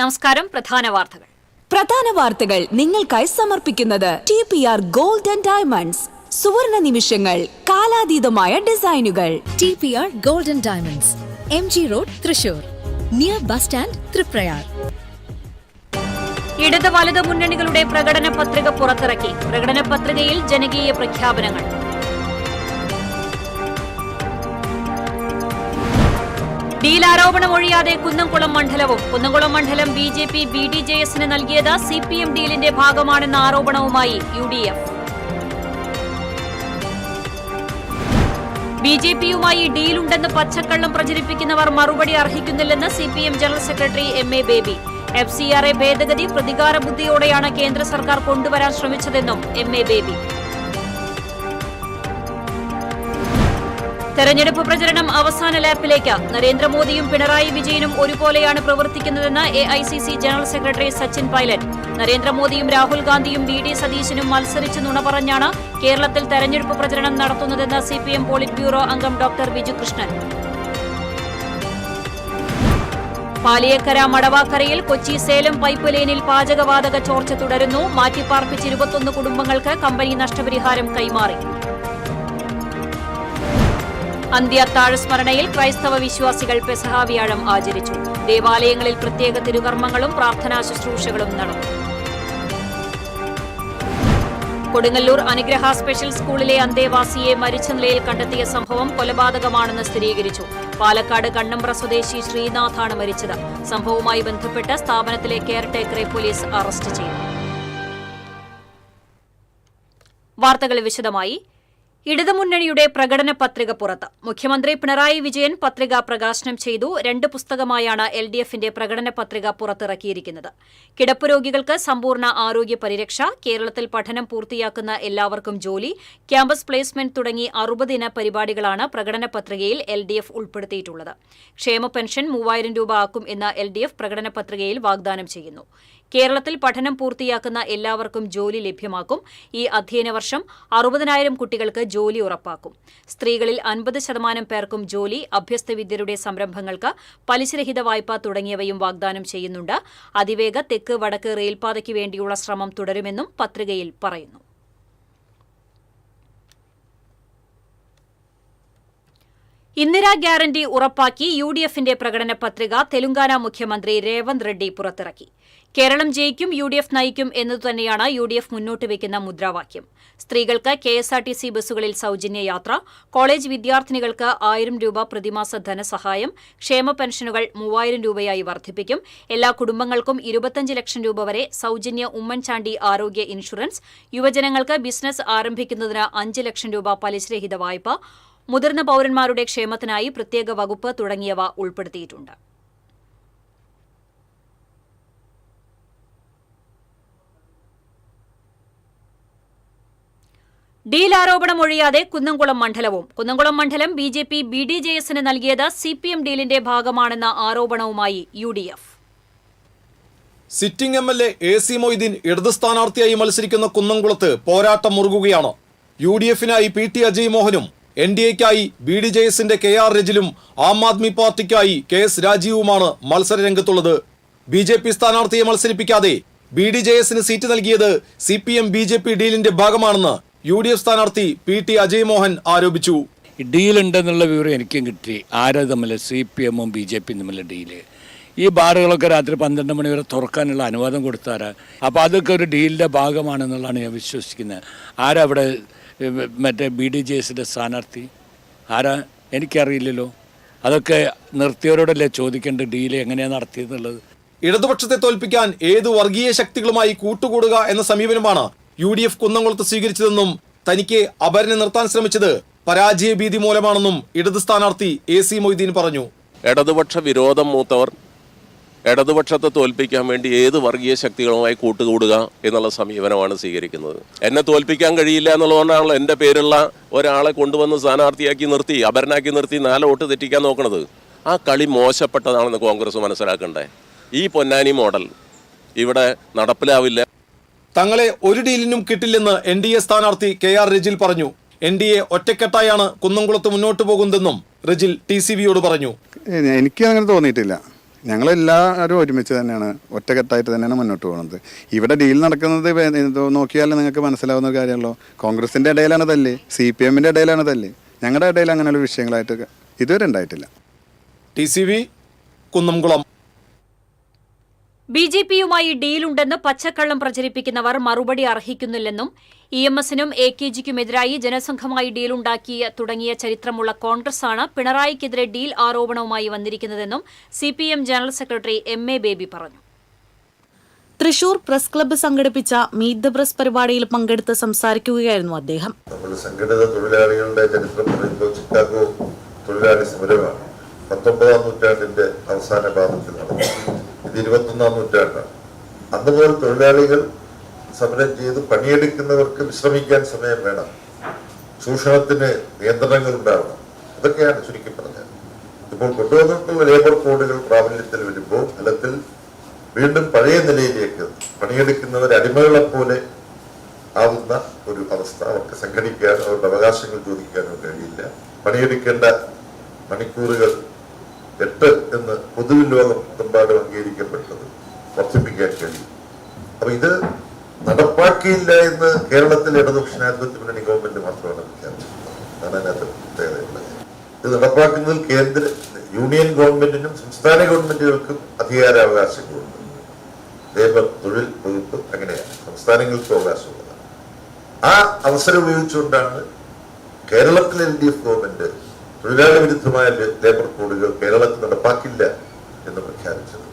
നമസ്കാരം. പ്രധാന വാർത്തകൾ നിങ്ങൾക്കായി സമർപ്പിക്കുന്നത് TPR Gold and Diamonds. സുവർണ നിമിഷങ്ങൾ, കാലാതീതമായ ഡിസൈനുകൾ. TPR Gold and Diamonds, MG Road, Thrissur, near bus stand, Triprayar. ഇടത് വലത് മുന്നണികളുടെ പ്രകടന പത്രിക പുറത്തിറക്കി. പ്രകടന പത്രികയിൽ ജനകീയ പ്രഖ്യാപനങ്ങൾ. ഡീൽ ആരോപണം ഒഴിയാതെ കുന്നംകുളം മണ്ഡലവും. കുന്നംകുളം മണ്ഡലം BJP BDJSന് നൽകിയത് CPM ഡീലിന്റെ ഭാഗമാണെന്ന ആരോപണവുമായി UDF. BJPയുമായി ഡീലുണ്ടെന്ന് പച്ചക്കള്ളം പ്രചരിപ്പിക്കുന്നവർ മറുപടി അർഹിക്കുന്നില്ലെന്ന് CPM general secretary MA baby. FCRA ഭേദഗതി പ്രതികാര ബുദ്ധിയോടെയാണ് കേന്ദ്ര സർക്കാർ കൊണ്ടുവരാൻ ശ്രമിച്ചതെന്നും MA ബേബി. തെരഞ്ഞെടുപ്പ് പ്രചരണം അവസാന ലാപ്പിലേക്ക്. നരേന്ദ്രമോദിയും പിണറായി വിജയനും ഒരുപോലെയാണ് പ്രവർത്തിക്കുന്നതെന്ന് AICC general secretary Sachin Pilot. നരേന്ദ്രമോദിയും രാഹുൽ ഗാന്ധിയും VD സതീശനും മത്സരിച്ച് നുണ പറഞ്ഞാണ് കേരളത്തിൽ തെരഞ്ഞെടുപ്പ് പ്രചരണം നടത്തുന്നതെന്ന് CPM പോളിറ്റ് ബ്യൂറോ അംഗം ഡോക്ടർ ബിജു കൃഷ്ണൻ. പാലിയേക്കര മടവാക്കരയിൽ കൊച്ചി സേലം പൈപ്പ് ലൈനിൽ പാചകവാതക ചോർച്ച തുടരുന്നു. മാറ്റിപ്പാർപ്പിച്ച് 21 കുടുംബങ്ങൾക്ക് കമ്പനി നഷ്ടപരിഹാരം കൈമാറി. അന്ത്യത്താഴ സ്മരണയിൽ ക്രൈസ്തവ വിശ്വാസികൾ പെസഹ വ്യാഴം ആചരിച്ചു. ദേവാലയങ്ങളിൽ പ്രത്യേക തിരുകർമ്മങ്ങളും പ്രാർത്ഥനാ ശുശ്രൂഷകളും നടന്നു. കൊടുങ്ങല്ലൂർ അനുഗ്രഹ സ്പെഷ്യൽ സ്കൂളിലെ അന്തേവാസിയെ മരിച്ച നിലയിൽ കണ്ടെത്തിയ സംഭവം കൊലപാതകമാണെന്ന് സ്ഥിരീകരിച്ചു. പാലക്കാട് കണ്ണമ്പ്ര സ്വദേശി ശ്രീനാഥാണ് മരിച്ചത്. സംഭവവുമായി ബന്ധപ്പെട്ട് സ്ഥാപനത്തിലെ കെയർടേക്കറെ പോലീസ് അറസ്റ്റ് ചെയ്തു. വാർത്തകൾ വിശദമായി. ഇടതുമുന്നണിയുടെ പ്രകടന പത്രിക പുറത്ത്. മുഖ്യമന്ത്രി പിണറായി വിജയൻ പത്രിക പ്രകാശനം ചെയ്തു. 2 പുസ്തകമായാണ് LDFന്റെ പ്രകടന പത്രിക പുറത്തിറക്കിയിരിക്കുന്നത്. കിടപ്പ് രോഗികൾക്ക് സമ്പൂർണ്ണ ആരോഗ്യ പരിരക്ഷ, കേരളത്തിൽ പഠനം പൂർത്തിയാക്കുന്ന എല്ലാവർക്കും ജോലി, ക്യാമ്പസ് പ്ലേസ്മെന്റ് തുടങ്ങി 60 ഇന പരിപാടികളാണ് പ്രകടന പത്രികയിൽ LDF ഉൾപ്പെടുത്തിയിട്ടുള്ളത്. ക്ഷേമ പെൻഷൻ 3000 രൂപ ആക്കും എന്ന് LDF പ്രകടന പത്രികയിൽ വാഗ്ദാനം ചെയ്യുന്നു. കേരളത്തിൽ പഠനം പൂർത്തിയാക്കുന്ന എല്ലാവർക്കും ജോലി ലഭ്യമാക്കും. ഈ അധ്യയന വർഷം 60,000 കുട്ടികൾക്ക് ജോലി ഉറപ്പാക്കും. സ്ത്രീകളിൽ 50% പേർക്കും ജോലി, അഭ്യസ്ത വിദ്യരുടെ സംരംഭങ്ങൾക്ക് പലിശരഹിത വായ്പ തുടങ്ങിയവയും വാഗ്ദാനം ചെയ്യുന്നുണ്ട്. അതിവേഗ തെക്ക് വടക്ക് റെയിൽപാതയ്ക്ക് വേണ്ടിയുള്ള ശ്രമം തുടരുമെന്നും പത്രികയിൽ പറയുന്നു. ഇന്ദിരാ ഗ്യാരണ്ടി ഉറപ്പാക്കി UDFന്റെ പ്രകടന പത്രിക തെലങ്കാന മുഖ്യമന്ത്രി രേവന്ത് റെഡ്ഡി പുറത്തിറക്കി. കേരളം ജയിക്കും, UDF നയിക്കും എന്നതുതന്നെയാണ് UDF മുന്നോട്ട് വയ്ക്കുന്ന മുദ്രാവാക്യം. സ്ത്രീകൾക്ക് KSRTC ബസ്സുകളിൽ സൌജന്യ യാത്ര, കോളേജ് വിദ്യാർത്ഥിനികൾക്ക് 1000 രൂപ പ്രതിമാസ ധനസഹായം, ക്ഷേമ പെൻഷനുകൾ 3000 രൂപയായി വർദ്ധിപ്പിക്കും. എല്ലാ കുടുംബങ്ങൾക്കും 25 ലക്ഷം രൂപ വരെ സൌജന്യ ഉമ്മൻചാണ്ടി ആരോഗ്യ ഇൻഷുറൻസ്, യുവജനങ്ങൾക്ക് ബിസിനസ് ആരംഭിക്കുന്നതിന് 5 ലക്ഷം രൂപ പലിശരഹിത വായ്പ, മുതിർന്ന പൌരന്മാരുടെ ക്ഷേമത്തിനായി പ്രത്യേക വകുപ്പ് തുടങ്ങിയവ ഉൾപ്പെടുത്തിയിട്ടുണ്ട്. ഡീൽ ആരോപണം ഒഴിയാതെ കുന്നംകുളം മണ്ഡലവും. കുന്നംകുളം മണ്ഡലം BJP BDJSന് നൽകിയത് CPM ഡീലിന്റെ ഭാഗമാണെന്ന ആരോപണവുമായി UDF. Sitting MLA AC Moideen ഇടത് സ്ഥാനാർത്ഥിയായി മത്സരിക്കുന്ന കുന്നംകുളത്ത് പോരാട്ടം മുറുകുകയാണ്. UDFനായി PT Ajay മോഹനും NDAയ്ക്കായി BDJSന്റെ KR രജിലും Aam Aadmi പാർട്ടിക്കായി KS രാജീവുമാണ് മത്സരരംഗത്തുള്ളത്. BJP സ്ഥാനാർത്ഥിയെ മത്സരിപ്പിക്കാതെ BDJSന് സീറ്റ് നൽകിയത് CPM BJP ഡീലിന്റെ ഭാഗമാണെന്ന് UDF സ്ഥാനാർത്ഥി PT അജയ് മോഹൻ ആരോപിച്ചു. ഡീലുണ്ടെന്നുള്ള വിവരം എനിക്കും കിട്ടി. ആരാ തമ്മിൽ CPMഉം BJPയും തമ്മിലുള്ള ഡീല്? ഈ ബാറുകളൊക്കെ രാത്രി 12 മണി വരെ തുറക്കാനുള്ള അനുവാദം കൊടുത്താരാ? അപ്പോൾ അതൊക്കെ ഒരു ഡീലിൻ്റെ ഭാഗമാണെന്നുള്ളതാണ് ഞാൻ വിശ്വസിക്കുന്നത്. ആരാ അവിടെ മറ്റേ BDJSന്റെ സ്ഥാനാർത്ഥി? ആരാ? എനിക്കറിയില്ലല്ലോ. അതൊക്കെ നിർത്തിയവരോടല്ലേ ചോദിക്കേണ്ട ഡീല് എങ്ങനെയാണ് നടത്തിയെന്നുള്ളത്. ഇടതുപക്ഷത്തെ തോൽപ്പിക്കാൻ ഏത് വർഗീയ ശക്തികളുമായി കൂട്ടുകൂടുക എന്ന സമീപനമാണ് UDF കുന്നംകുളത്ത് സ്വീകരിച്ചതെന്നും തനിക്ക് അപരനെ നിർത്താൻ ശ്രമിച്ചത് പരാജയ ഭീതി മൂലമാണെന്നും ഇടത് സ്ഥാനാർത്ഥി AC മൊയ്തീൻ പറഞ്ഞു. ഇടതുപക്ഷ വിരോധം മൂത്തവർ ഇടതുപക്ഷത്തെ തോൽപ്പിക്കാൻ വേണ്ടി ഏത് വർഗീയ ശക്തികളുമായി കൂട്ടുകൂടുക എന്നുള്ള സമീപനമാണ് സ്വീകരിക്കുന്നത്. എന്നെ തോൽപ്പിക്കാൻ കഴിയില്ല എന്നുള്ളതുകൊണ്ടാണല്ലോ എൻ്റെ പേരുള്ള ഒരാളെ കൊണ്ടുവന്ന് സ്ഥാനാർത്ഥിയാക്കി നിർത്തി, അപരനാക്കി നിർത്തി 4 വോട്ട് തെറ്റിക്കാൻ നോക്കുന്നത്. ആ കളി മോശപ്പെട്ടതാണെന്ന് കോൺഗ്രസ് മനസ്സിലാക്കണ്ടേ. ഈ പൊന്നാനി മോഡൽ ഇവിടെ നടപ്പിലാവില്ല. തങ്ങളെ ഒരു ഡീലിനും കിട്ടില്ലെന്ന് NDA സ്ഥാനാർത്ഥി KR രജിൽ പറഞ്ഞു. NDA ഒറ്റക്കെട്ടായാണ് കുന്നംകുളത്ത് മുന്നോട്ട് പോകുന്നതെന്നും റജിൽ TCVയോട് പറഞ്ഞു. എനിക്ക് അങ്ങനെ തോന്നിയിട്ടില്ല. ഞങ്ങളെല്ലാവരും ഒരുമിച്ച് തന്നെയാണ്, ഒറ്റക്കെട്ടായിട്ട് തന്നെയാണ് മുന്നോട്ട് പോകുന്നത്. ഇവിടെ ഡീൽ നടക്കുന്നത് നോക്കിയാൽ നിങ്ങൾക്ക് മനസ്സിലാവുന്ന കാര്യമല്ലോ. കോൺഗ്രസിൻ്റെ ഇടയിലാണ് തല്ല്, CPM-ൻ്റെ ഇടയിലാണ് തല്ല്. ഞങ്ങളുടെ ഇടയിൽ അങ്ങനെയുള്ള വിഷയങ്ങളായിട്ട് ഇതുവരെ ഉണ്ടായിട്ടില്ല. TCV കുന്നംകുളം. BJP-യുമായി ഡീലുണ്ടെന്ന് പച്ചക്കള്ളം പ്രചരിപ്പിക്കുന്നവർ മറുപടി അർഹിക്കുന്നില്ലെന്നും EMS-നും AKG-ക്കുമെതിരായി ജനസംഘമായി ഡീലുണ്ടാക്കിയ തുടങ്ങിയ ചരിത്രമുള്ള കോൺഗ്രസാണ് പിണറായിക്കെതിരെ ഡീൽ ആരോപണവുമായി വന്നിരിക്കുന്നതെന്നും CPM general secretary MA baby പറഞ്ഞു. തൃശൂർ പ്രസ് ക്ലബ്ബ് സംഘടിപ്പിച്ച മീറ്റ് ദ പ്രസ് പരിപാടിയിൽ പങ്കെടുത്ത് സംസാരിക്കുകയായിരുന്നു അദ്ദേഹം. നമ്മൾ സംഘടിത തൊഴിലാളികളുടെ ചരിത്രം പറയുമ്പോൾ ചിക്കാഗോ തൊഴിലാളി സമരമാണ് 19-ാം നൂറ്റാണ്ടിന്റെ അവസാന ഭാഗത്തിൽ നടന്നത്. ഇത് 21-ാം നൂറ്റാണ്ടാണ്. അന്നുപോലെ തൊഴിലാളികൾ സമരം ചെയ്ത് പണിയെടുക്കുന്നവർക്ക് വിശ്രമിക്കാൻ സമയം വേണം, ചൂഷണത്തിന് നിയന്ത്രണങ്ങൾ ഉണ്ടാവണം. ഇതൊക്കെയാണ് ചുരുക്കി പറഞ്ഞത്. ഇപ്പോൾ കൊണ്ടുവന്നിട്ടുള്ള ലേബർ കോഡുകൾ പ്രാബല്യത്തിൽ വരുമ്പോൾ ഫലത്തിൽ വീണ്ടും പഴയ നിലയിലേക്ക് പണിയെടുക്കുന്നവർ അടിമകളെപ്പോലെ ആവുന്ന ഒരു അവസ്ഥ. അവർക്ക് സംഘടിക്കാനോ അവരുടെ അവകാശങ്ങൾ ചോദിക്കാനോ കഴിയില്ല. പണിയെടുക്കേണ്ട മണിക്കൂറുകൾ 8 എന്ന് പൊതുവിൽ ലോകമെമ്പാടും അംഗീകരിക്കപ്പെട്ടത് വർദ്ധിപ്പിക്കാൻ കഴിയും. അപ്പൊ ഇത് നടപ്പാക്കിയില്ല എന്ന് കേരളത്തിലെ ഇടതുപക്ഷ ജനാധിപത്യ മുന്നണി ഗവൺമെന്റ് മാത്രമാണ് പ്രഖ്യാപിച്ചിട്ടുള്ളത്. അതാണ് അതിനകത്ത് പ്രത്യേകതയുള്ളത്. ഇത് നടപ്പാക്കുന്നതിൽ യൂണിയൻ ഗവൺമെന്റിനും സംസ്ഥാന ഗവൺമെന്റുകൾക്കും അധികാരാവകാശങ്ങളുണ്ട്. ലേബർ തൊഴിൽ വകുപ്പ് അങ്ങനെയാണ്, സംസ്ഥാനങ്ങൾക്ക് അവകാശമുള്ളതാണ്. ആ അവസരം ഉപയോഗിച്ചുകൊണ്ടാണ് കേരളത്തിലെ LDF ഗവൺമെന്റ് തൊഴിലാളി വിരുദ്ധമായ ലേബർ കോഡുകൾ കേരളത്തിൽ നടപ്പാക്കില്ല എന്ന് പ്രഖ്യാപിച്ചത്.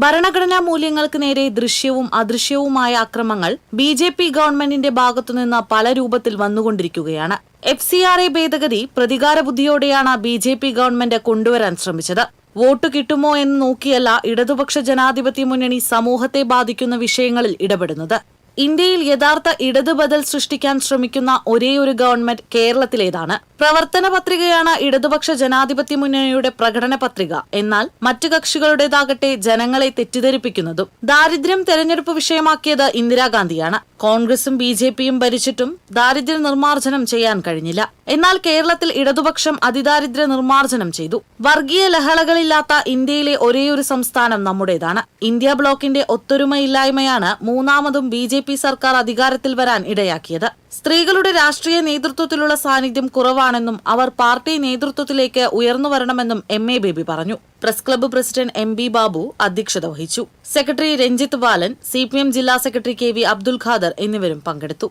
ഭരണഘടനാ മൂല്യങ്ങൾക്ക് നേരെ ദൃശ്യവും അദൃശ്യവുമായ അക്രമങ്ങൾ BJP ഗവൺമെന്റിന്റെ ഭാഗത്തുനിന്ന് പല രൂപത്തിൽ വന്നുകൊണ്ടിരിക്കുകയാണ്. FCRA ഭേദഗതി പ്രതികാര ബുദ്ധിയോടെയാണ് BJP ഗവൺമെന്റ് കൊണ്ടുവരാൻ ശ്രമിച്ചത്. വോട്ട് കിട്ടുമോ എന്ന് നോക്കിയല്ല ഇടതുപക്ഷ ജനാധിപത്യ മുന്നണി സമൂഹത്തെ ബാധിക്കുന്ന വിഷയങ്ങളിൽ ഇടപെടുന്നത്. ഇന്ത്യയിൽ യഥാർത്ഥ ഇടത് ബദൽ സൃഷ്ടിക്കാൻ ശ്രമിക്കുന്ന ഒരേയൊരു ഗവൺമെന്റ് കേരളത്തിലേതാണ്. പ്രവർത്തന പത്രികയാണ് ഇടതുപക്ഷ ജനാധിപത്യ മുന്നണിയുടെ പ്രകടന പത്രിക. എന്നാൽ മറ്റു കക്ഷികളുടേതാകട്ടെ ജനങ്ങളെ തെറ്റിദ്ധരിപ്പിക്കുന്നതും. ദാരിദ്ര്യം തെരഞ്ഞെടുപ്പ് വിഷയമാക്കിയത് ഇന്ദിരാഗാന്ധിയാണ്. കോൺഗ്രസും BJP-യും ഭരിച്ചിട്ടും ദാരിദ്ര്യ നിർമ്മാർജ്ജനം ചെയ്യാൻ കഴിഞ്ഞില്ല. എന്നാൽ കേരളത്തിൽ ഇടതുപക്ഷം അതിദാരിദ്ര്യ നിർമ്മാർജ്ജനം ചെയ്തു. വർഗീയ ലഹളകളില്ലാത്ത ഇന്ത്യയിലെ ഒരേയൊരു സംസ്ഥാനം നമ്മുടേതാണ്. ഇന്ത്യ ബ്ലോക്കിന്റെ ഒത്തൊരുമയില്ലായ്മയാണ് മൂന്നാമതും BJP സർക്കാർ അധികാരത്തിൽ വരാൻ ഇടയാക്കിയത്. സ്ത്രീകളുടെ രാഷ്ട്രീയ നേതൃത്വത്തിലുള്ള സാന്നിധ്യം കുറവാണെന്നും അവർ പാർട്ടി നേതൃത്വത്തിലേക്ക് ഉയർന്നു വരണമെന്നും MA ബേബി പറഞ്ഞു. Press club president MB Babu അധ്യക്ഷത വഹിച്ചു. സെക്രട്ടറി രഞ്ജിത്ത് ബാലൻ, CPM ജില്ലാ സെക്രട്ടറി KV അബ്ദുൽ ഖാദർ എന്നിവരും പങ്കെടുത്തു.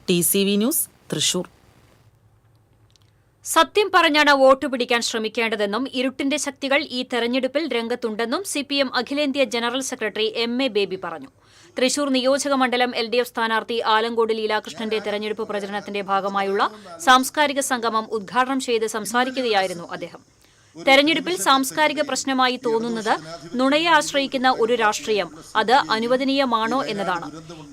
TCV news, Thrissur. സത്യം പറഞ്ഞാണ് വോട്ട് പിടിക്കാൻ ശ്രമിക്കേണ്ടതെന്നും ഇരുട്ടിന്റെ ശക്തികൾ ഈ തെരഞ്ഞെടുപ്പിൽ രംഗത്തുണ്ടെന്നും CPM അഖിലേന്ത്യാ ജനറൽ സെക്രട്ടറി MA ബേബി പറഞ്ഞു. തൃശൂർ നിയോജക മണ്ഡലം LDF സ്ഥാനാർത്ഥി ആലങ്കോട് ലീലാകൃഷ്ണന്റെ തെരഞ്ഞെടുപ്പ് പ്രചരണത്തിന്റെ ഭാഗമായുള്ള സാംസ്കാരിക സംഗമം ഉദ്ഘാടനം ചെയ്ത് സംസാരിക്കുകയായിരുന്നു അദ്ദേഹം. തെരഞ്ഞെടുപ്പിൽ സാംസ്കാരിക പ്രശ്നമായി തോന്നുന്നത് നുണയെ ആശ്രയിക്കുന്ന ഒരു രാഷ്ട്രീയം അത് അനുവദനീയമാണോ എന്നതാണ്.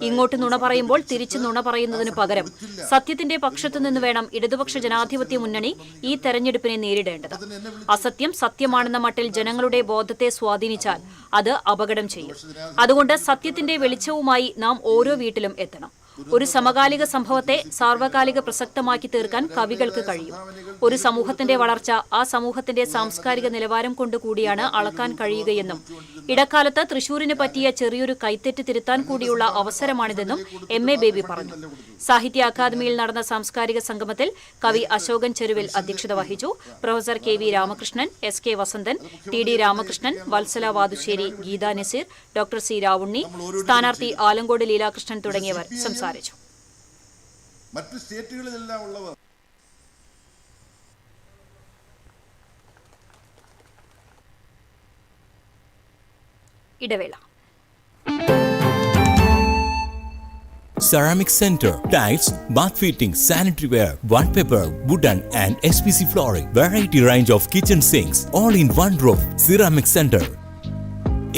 ഇങ്ങോട്ട് നുണ പറയുമ്പോൾ തിരിച്ച് നുണ പറയുന്നതിനു പകരം സത്യത്തിന്റെ പക്ഷത്തുനിന്ന് വേണം ഇടതുപക്ഷ ജനാധിപത്യ മുന്നണി ഈ തെരഞ്ഞെടുപ്പിനെ നേരിടേണ്ടത്. അസത്യം സത്യമാണെന്ന മട്ടിൽ ജനങ്ങളുടെ ബോധത്തെ സ്വാധീനിച്ചാൽ അത് അപകടം ചെയ്യും. അതുകൊണ്ട് സത്യത്തിന്റെ വെളിച്ചവുമായി നാം ഓരോ വീട്ടിലും എത്തണം. ഒരു സമകാലിക സംഭവത്തെ സാർവകാലിക പ്രസക്തമാക്കി തീർക്കാൻ കവികൾക്ക് കഴിയും. ഒരു സമൂഹത്തിന്റെ വളർച്ച ആ സമൂഹത്തിന്റെ സാംസ്കാരിക നിലവാരം കൊണ്ട് കൂടിയാണ് അളക്കാൻ കഴിയുകയെന്നും ഇടക്കാലത്ത് തൃശൂരിന് പറ്റിയ ചെറിയൊരു കൈത്തെറ്റ് തിരുത്താൻ കൂടിയുള്ള അവസരമാണിതെന്നും MA ബേബി പറഞ്ഞു. സാഹിത്യ അക്കാദമിയിൽ നടന്ന സാംസ്കാരിക സംഗമത്തിൽ കവി അശോകൻ ചെരുവിൽ അധ്യക്ഷത വഹിച്ചു. Professor KV Ramakrishnan, SK Vasanthan, TD Ramakrishnan, Vatsala Vathussery, Geetha Naseer, doctor C Ravunni, സ്ഥാനാർത്ഥി ആലങ്കോട് ലീലാകൃഷ്ണൻ തുടങ്ങിയവർ സംസാരിച്ചു. മറ്റ് സ്റ്റേറ്റുകളിലെല്ലാം ഉള്ളവർ ഇടവേള. Ceramic Center, tiles, bath fittings, sanitary ware, wallpaper, wooden and SPC flooring, variety range of kitchen sinks, all in one roof. Ceramic Center.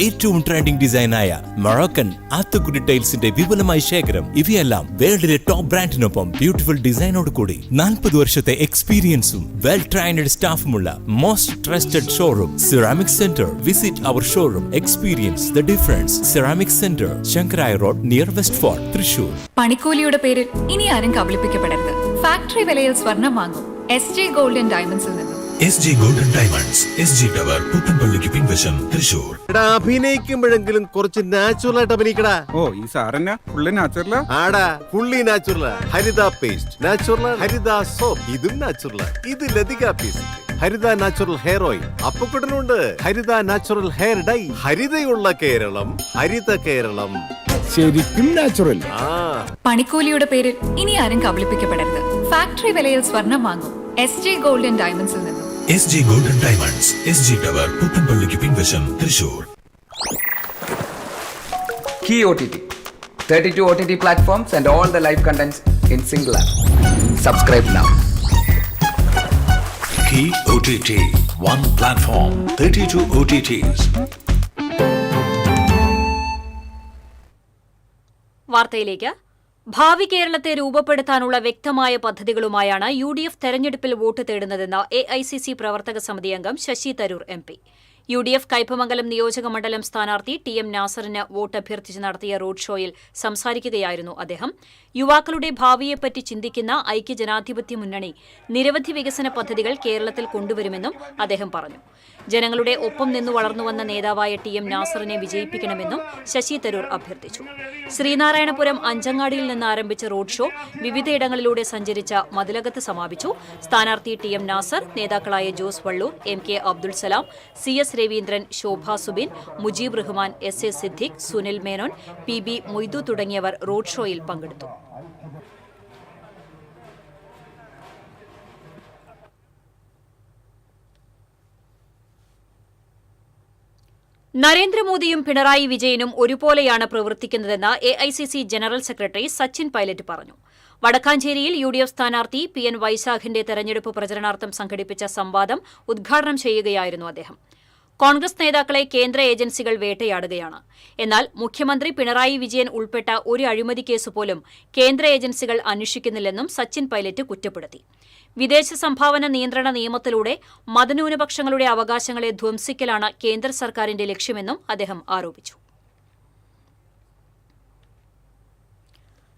ഏറ്റവും ട്രെൻഡിംഗ് ഡിസൈനായ മൊറോക്കൻ ആത്തുക്കുടി ടൈൽസിന്റെ വിപുലമായ ശേഖരം. ഇവയെല്ലാം വേൾഡിലെ ടോപ്പ് ബ്രാൻഡിനൊപ്പം ബ്യൂട്ടിഫുൾ ഡിസൈനോട് കൂടി 40 വർഷത്തെ എക്സ്പീരിയൻസും വെൽ ട്രെയിൻഡ് സ്റ്റാഫുമുള്ള most trusted showroom ceramic centre. Visit our showroom, experience the difference. Ceramic centre, Sankarayya road, near west fort, Thrissur. പണിക്കൂലിയുടെ പേരിൽ ഇനി ആരും കബളിപ്പിക്കപ്പെടരുത്. ഫാക്ടറി വിലയിൽ സ്വർണം വാങ്ങും SJ ഗോൾഡ് ആൻഡ് ഡയമണ്ട്സിൽ നിന്നും. SG Golden Diamonds, SG Tower, പുത്തൻപള്ളിക്ക് പിൻവശം, തൃശൂർ. അഭിനയിക്കുമ്പോഴെങ്കിലും കുറച്ച് നാച്ചുറൽ ആയിട്ട് അഭിനയിക്കടാ. ഓ ഈ സാറന്നെ ഫുള്ള് നാച്ചുറലാ? ആടാ ഫുള്ളി നാച്ചുറലാ. ഹരിത പേസ്റ്റ് നാച്ചുറൽ, ഹരിത സോപ്പ് ഇതും നാച്ചുറൽ, ഇത് ലതിക പേസ്റ്റ്, ഹരിത നാച്ചുറൽ ഹെയർ ഓയിൽ, അപ്പക്കുട്ടനുണ്ട് ഹരിത natural hair dye. ഹരിതയുള്ള Keralam, Haritha Keralam, ശരിക്കും നാച്ചുറൽ. പണിക്കൂലിയുടെ പേരിൽ ഇനി ആരും കബളിപ്പിക്കപ്പെടരുത്. ഫാക്ടറി വിലയിൽ സ്വർണം വാങ്ങും SG ഗോൾഡൻ ഡയമണ്ട്സിൽ നിന്നും. SG Golden Diamonds, SG Tower, പുത്തൻപള്ളിക്ക് പിൻവശം, Thrissur. Key OTT, 32 OTT platforms and all the live contents in single app. Subscribe now. Key OTT, one platform, 32 OTTs. വാർത്തയിലേക്ക്. ഭാവി കേരളത്തെ രൂപപ്പെടുത്താനുള്ള വ്യക്തമായ പദ്ധതികളുമായാണ് UDF തെരഞ്ഞെടുപ്പിൽ വോട്ട് തേടുന്നതെന്ന് AICC പ്രവർത്തക സമിതി അംഗം ശശി തരൂർ MP. UDF കയ്പമംഗലം നിയോജക മണ്ഡലം സ്ഥാനാർത്ഥി TM നാസറിന് വോട്ട് അഭ്യർത്ഥിച്ച് നടത്തിയ റോഡ് ഷോയിൽ സംസാരിക്കുകയായിരുന്നു അദ്ദേഹം. യുവാക്കളുടെ ഭാവിയെപ്പറ്റി ചിന്തിക്കുന്ന ഐക്യജനാധിപത്യ മുന്നണി നിരവധി വികസന പദ്ധതികൾ കേരളത്തിൽ കൊണ്ടുവരുമെന്നും അദ്ദേഹം പറഞ്ഞു. ജനങ്ങളുടെ ഒപ്പം നിന്നു വളർന്നുവന്ന നേതാവായ TM നാസറിനെ വിജയിപ്പിക്കണമെന്നും ശശി തരൂർ അഭ്യർത്ഥിച്ചു. ശ്രീനാരായണപുരം അഞ്ചങ്ങാടിയിൽ നിന്ന് ആരംഭിച്ച റോഡ് ഷോ വിവിധയിടങ്ങളിലൂടെ സഞ്ചരിച്ച മതിലകത്ത് സമാപിച്ചു. സ്ഥാനാർത്ഥി TM നാസർ, നേതാക്കളായ ജോസ് വള്ളൂർ, MK അബ്ദുൾ സലാം, CS രവീന്ദ്രൻ, ശോഭ സുബിൻ, മുജീബ് റഹ്മാൻ, SA സിദ്ദിഖ്, സുനിൽ മേനോൻ, PB മൊയ്തു തുടങ്ങിയവർ റോഡ് ഷോയിൽ പങ്കെടുത്തു. നരേന്ദ്രമോദിയും പിണറായി വിജയനും ഒരുപോലെയാണ് പ്രവർത്തിക്കുന്നതെന്ന് AICC general secretary Sachin Pilot പറഞ്ഞു. വടക്കാഞ്ചേരിയിൽ UDF സ്ഥാനാർത്ഥി PN വൈശാഖിന്റെ തെരഞ്ഞെടുപ്പ് പ്രചരണാർത്ഥം സംഘടിപ്പിച്ച സംവാദം ഉദ്ഘാടനം ചെയ്യുകയായിരുന്നു അദ്ദേഹം. കോൺഗ്രസ് നേതാക്കളെ കേന്ദ്ര ഏജൻസികൾ വേട്ടയാടുകയാണ്. എന്നാൽ മുഖ്യമന്ത്രി പിണറായി വിജയൻ ഉൾപ്പെട്ട ഒരു അഴിമതി കേസ് പോലും കേന്ദ്ര ഏജൻസികൾ അന്വേഷിക്കുന്നില്ലെന്നും സച്ചിൻ പൈലറ്റ് കുറ്റപ്പെടുത്തി. വിദേശ സംഭാവന നിയന്ത്രണ നിയമത്തിലൂടെ മതന്യൂനപക്ഷങ്ങളുടെ അവകാശങ്ങളെ ധ്വംസിക്കലാണ് കേന്ദ്ര സർക്കാരിന്റെ ലക്ഷ്യമെന്നും അദ്ദേഹം ആരോപിച്ചു.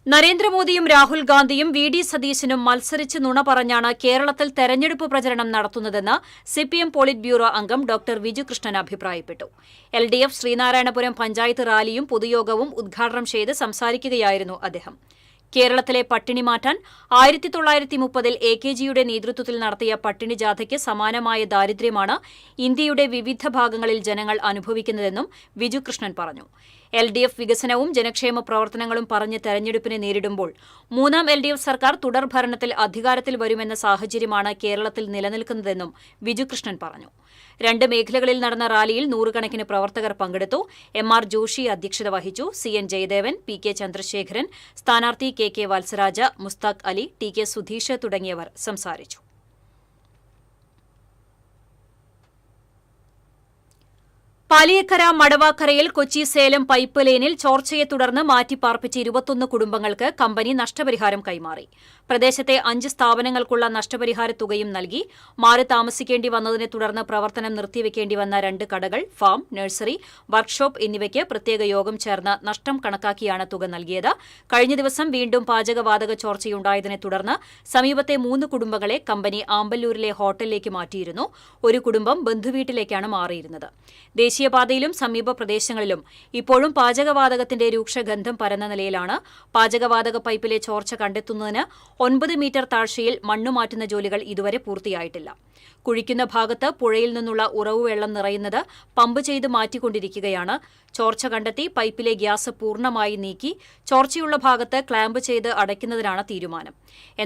നരേന്ദ്രമോദിയും രാഹുൽ ഗാന്ധിയും VD സതീശനും മത്സരിച്ച് നുണ പറഞ്ഞാണ് കേരളത്തിൽ തെരഞ്ഞെടുപ്പ് പ്രചരണം നടത്തുന്നതെന്ന് CPM പോളിറ്റ് ബ്യൂറോ അംഗം ഡോക്ടർ വിജു കൃഷ്ണൻ അഭിപ്രായപ്പെട്ടു. LDF ശ്രീനാരായണപുരം പഞ്ചായത്ത് റാലിയും പൊതുയോഗവും ഉദ്ഘാടനം ചെയ്ത് സംസാരിക്കുകയായിരുന്നു അദ്ദേഹം. കേരളത്തിലെ പട്ടിണി മാറ്റാൻ 1930-ൽ AKGയുടെ നേതൃത്വത്തിൽ നടത്തിയ പട്ടിണി ജാഥയ്ക്ക് സമാനമായ ദാരിദ്ര്യമാണ് ഇന്ത്യയുടെ വിവിധ ഭാഗങ്ങളിൽ ജനങ്ങൾ അനുഭവിക്കുന്നതെന്നും വിജു കൃഷ്ണൻ പറഞ്ഞു. LDF വികസനവും ജനക്ഷേമ പ്രവർത്തനങ്ങളും പറഞ്ഞ് തെരഞ്ഞെടുപ്പിനെ നേരിടുമ്പോൾ മൂന്നാം LDF സർക്കാർ തുടർഭരണത്തിൽ അധികാരത്തിൽ വരുമെന്ന സാഹചര്യമാണ് കേരളത്തിൽ നിലനിൽക്കുന്നതെന്നും വിജു കൃഷ്ണൻ പറഞ്ഞു. 2 മേഖലകളിൽ നടന്ന റാലിയിൽ നൂറുകണക്കിന് പ്രവർത്തകർ പങ്കെടുത്തു. MR ജോഷി അധ്യക്ഷത വഹിച്ചു. CN ജയദേവൻ, PK ചന്ദ്രശേഖരൻ, സ്ഥാനാർത്ഥി KK വത്സരാജ, മുസ്താഖ് അലി, TK സുധീഷ് തുടങ്ങിയവർ സംസാരിച്ചു. പാലിയക്കര മടവാക്കരയിൽ കൊച്ചി സേലം പൈപ്പ് ലൈനിൽ ചോർച്ചയെ തുടർന്ന് മാറ്റിപ്പാർപ്പിച്ച 21 കുടുംബങ്ങൾക്ക് കമ്പനി നഷ്ടപരിഹാരം കൈമാറി. പ്രദേശത്തെ 5 സ്ഥാപനങ്ങൾക്കുള്ള നഷ്ടപരിഹാര തുകയും നൽകി. മാറി താമസിക്കേണ്ടി വന്നതിനെ തുടർന്ന് പ്രവർത്തനം നിർത്തിവെക്കേണ്ടി വന്ന 2 കടകൾ, ഫാം, നഴ്സറി, വർക്ക്ഷോപ്പ് എന്നിവയ്ക്ക് പ്രത്യേക യോഗം ചേർന്ന് നഷ്ടം കണക്കാക്കിയാണ് തുക നൽകിയത്. കഴിഞ്ഞ ദിവസം വീണ്ടും പാചകവാതക ചോർച്ചയുണ്ടായതിനെ തുടർന്ന് സമീപത്തെ 3 കുടുംബങ്ങളെ കമ്പനി ആമ്പല്ലൂരിലെ ഹോട്ടലിലേക്ക് മാറ്റിയിരുന്നു. ഒരു കുടുംബം ബന്ധുവീട്ടിലേക്കാണ് മാറിയിരുന്നത്. ദേശീയപാതയിലും സമീപ പ്രദേശങ്ങളിലും ഇപ്പോഴും പാചകവാതകത്തിന്റെ രൂക്ഷഗന്ധം പരന്ന നിലയിലാണ്. പാചകവാതക പൈപ്പിലെ ചോർച്ച കണ്ടെത്തുന്നതിന് 9 മീറ്റർ താഴ്ചയിൽ മണ്ണുമാറ്റുന്ന ജോലികൾ ഇതുവരെ പൂർത്തിയായിട്ടില്ല. കുഴിക്കുന്ന ഭാഗത്ത് പുഴയിൽ നിന്നുള്ള ഉറവ് വെള്ളം നിറയുന്നത് പമ്പ് ചെയ്ത് മാറ്റിക്കൊണ്ടിരിക്കുകയാണ്. ചോർച്ച കണ്ടെത്തി പൈപ്പിലെ ഗ്യാസ് പൂർണ്ണമായി നീക്കി ചോർച്ചയുള്ള ഭാഗത്ത് ക്ലാമ്പ് ചെയ്ത് അടയ്ക്കുന്നതിനാണ് തീരുമാനം.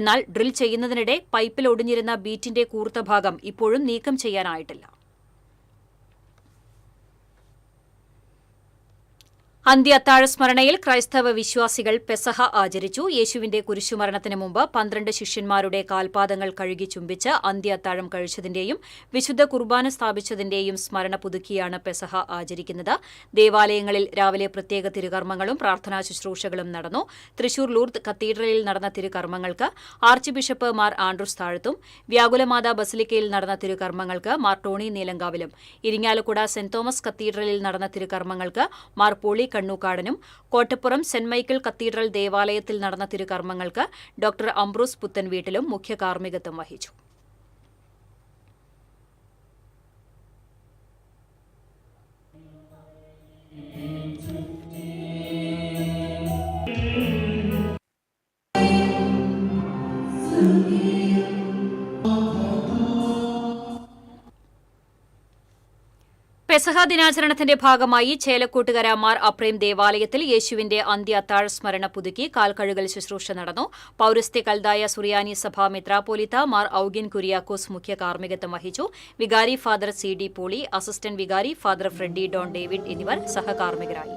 എന്നാൽ ഡ്രിൽ ചെയ്യുന്നതിനിടെ പൈപ്പിൽ ഒടിഞ്ഞിരുന്ന ബീറ്റിന്റെ കൂർത്ത ഭാഗം ഇപ്പോഴും നീക്കം ചെയ്യാനായിട്ടില്ല. അന്ത്യ അത്താഴ സ്മരണയിൽ ക്രൈസ്തവ വിശ്വാസികൾ പെസഹ ആചരിച്ചു. യേശുവിന്റെ കുരിശുമരണത്തിന് മുമ്പ് 12 ശിഷ്യന്മാരുടെ കാൽപാദങ്ങൾ കഴുകി ചുംബിച്ച് അന്ത്യ അത്താഴം കഴിച്ചതിന്റെയും വിശുദ്ധ കുർബാന സ്ഥാപിച്ചതിന്റെയും സ്മരണ പുതുക്കിയാണ് പെസഹ ആചരിക്കുന്നത്. ദേവാലയങ്ങളിൽ രാവിലെ പ്രത്യേക തിരുകർമ്മങ്ങളും പ്രാർത്ഥനാ ശുശ്രൂഷകളും നടന്നു. തൃശൂർ ലൂർദ് കത്തീഡ്രലിൽ നടന്ന തിരുകർമ്മങ്ങൾക്ക് ആർച്ച് ബിഷപ്പ് മാർ ആൻഡ്രൂസ് താഴത്തും, വ്യാകുലമാതാ ബസിലിക്കയിൽ നടന്ന തിരുകർമ്മങ്ങൾക്ക് മാർ ടോണി നീലങ്കാവിലും, ഇരിങ്ങാലക്കുട സെന്റ് തോമസ് കത്തീഡ്രലിൽ നടന്ന തിരുകർമ്മങ്ങൾക്ക് മാർ പോളി കണ്ണൂക്കാടനും, കോട്ടപ്പുറം സെന്റ് മൈക്കിൾ കത്തീഡ്രൽ ദേവാലയത്തിൽ നടന്ന തിരുകർമ്മങ്ങൾക്ക് ഡോക്ടർ അംബ്രോസ് പുത്തൻ വീട്ടിലും മുഖ്യ കാർമ്മികത്വം വഹിച്ചു. പെസഹ ദിനാചരണത്തിന്റെ ഭാഗമായി ചേലക്കോട്ടുകര മാർ അപ്രേം ദേവാലയത്തിൽ യേശുവിന്റെ അന്ത്യ അത്താഴ സ്മരണ പുതുക്കി കാൽക്കഴുകൽ ശുശ്രൂഷ നടന്നു. പൌരസ്ത്യ കൽദായ സുറിയാനി സഭ മെത്രാപ്പോലിത്ത മാർ ഔഗിൻ കുര്യാക്കോസ് മുഖ്യ കാർമ്മികത്വം വഹിച്ചു. വികാരി ഫാദർ CD പോളി, അസിസ്റ്റന്റ് വികാരി ഫാദർ ഫ്രെഡി ഡോൺ ഡേവിഡ് എന്നിവർ സഹകാർമ്മികരായി.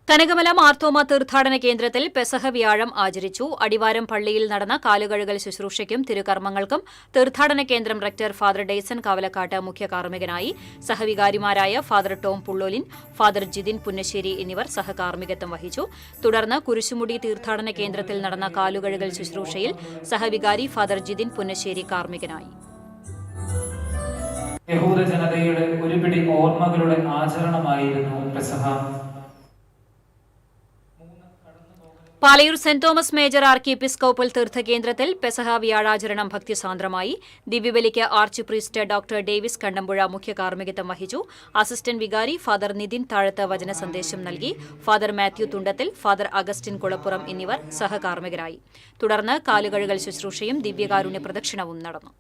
കനകമല മാർത്തോമ തീർത്ഥാടന കേന്ദ്രത്തിൽ പെസഹ വ്യാഴം ആചരിച്ചു. അടിവാരം പള്ളിയിൽ നടന്ന കാലുകഴുകൽ ശുശ്രൂഷയ്ക്കും തിരുകർമ്മങ്ങൾക്കും തീർത്ഥാടന കേന്ദ്രം റക്ടർ ഫാദർ ഡെയ്സൺ കാവലക്കാട്ട് മുഖ്യ കാർമ്മികനായി. സഹവികാരിമാരായ father Tom പുള്ളോലിൻ, father Jithin Punnassery എന്നിവർ സഹകാർമ്മികത്വം വഹിച്ചു. തുടർന്ന് കുരിശുമുടി തീർത്ഥാടന കേന്ദ്രത്തിൽ നടന്ന കാലുകഴുകൽ ശുശ്രൂഷയിൽ സഹവികാരി ഫാദർ ജിതിൻ പുന്നശ്ശേരി കാർമ്മികനായി. യഹൂദ ജനതയുടെ ഒരുപിടി ഓർമ്മകളുടെ ആചരണമായിരുന്നു Pesaha. Palayur saint Thomas major archiepiscopal തീർത്ഥകേന്ദ്രത്തിൽ പെസഹ വ്യാഴാചരണം ഭക്തിസാന്ദ്രമായി. ദിവ്യബലിക്ക് archpriest doctor Davis Kandampuzha മുഖ്യ കാർമ്മികത്വം വഹിച്ചു. അസിസ്റ്റന്റ് വികാരി ഫാദർ നിതിൻ താഴത്ത് വചന സന്ദേശം നൽകി. Father Mathew Thundathil, father Augustine Kulappuram എന്നിവർ സഹകാർമ്മികരായി. തുടർന്ന് കാലുകഴുകൽ ശുശ്രൂഷയും ദിവ്യകാരുണ്യ പ്രദക്ഷിണവും നടന്നു.